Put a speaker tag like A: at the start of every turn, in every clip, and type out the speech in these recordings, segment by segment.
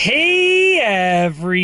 A: Hey everybody!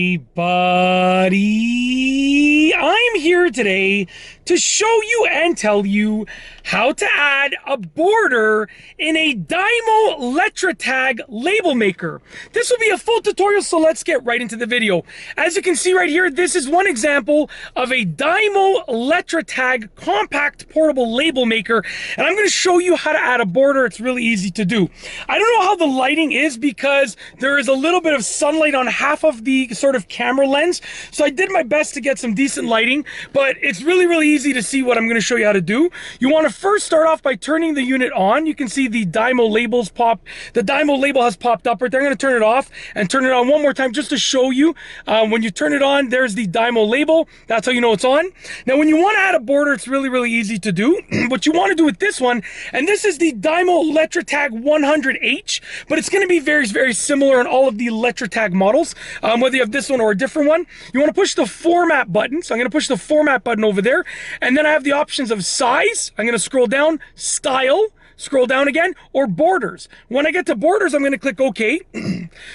A: I'm here today to show you and tell you how to add a border in a Dymo Letratag label maker. This will be a full tutorial, so let's get right into the video. As you can see right here, this is one example of a Dymo Letratag compact portable label maker, and I'm going to show you how to add a border. It's really easy to do. I don't know how the lighting is because there is a little bit of sunlight on half of the sort of camera lens, so I did my best to get some decent lighting, but it's really easy to see what I'm going to show you how to do. You want to first start off by turning the unit on. You can see the Dymo labels the Dymo label has popped up right there. I'm going to turn it off and turn it on one more time just to show you. When you turn it on, there's the Dymo label. That's how you know it's on. Now when you want to add a border, it's really easy to do. What you want to do with this one, and this is the Dymo Letratag 100H, but it's going to be very similar in all of the Letratag models, whether you have this one or a different one. You want to push the format button. So I'm going to push the format button over there, and then I have the options of size. I'm going to scroll down, style, scroll down again, or borders. When I get to borders, I'm going to click OK.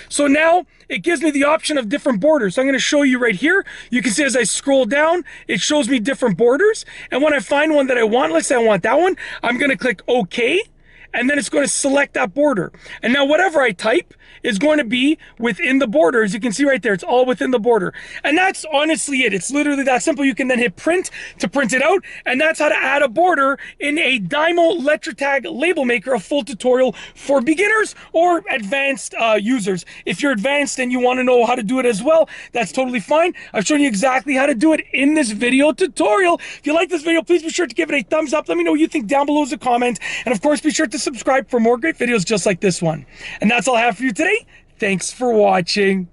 A: So now it gives me the option of different borders. So I'm going to show you right here. You can see as I scroll down, it shows me different borders. And when I find one that I want, let's say I want that one, I'm going to click OK. And then it's going to select that border. And now whatever I type is going to be within the border. As you can see right there, it's all within the border. And that's honestly it. It's literally that simple. You can then hit print to print it out. And that's how to add a border in a Dymo Letratag label maker, a full tutorial for beginners or advanced users. If you're advanced and you want to know how to do it as well, that's totally fine. I've shown you exactly how to do it in this video tutorial. If you like this video, please be sure to give it a thumbs up. Let me know what you think down below as a comment. And of course, be sure to subscribe for more great videos just like this one. And that's all I have for you today. Thanks for watching.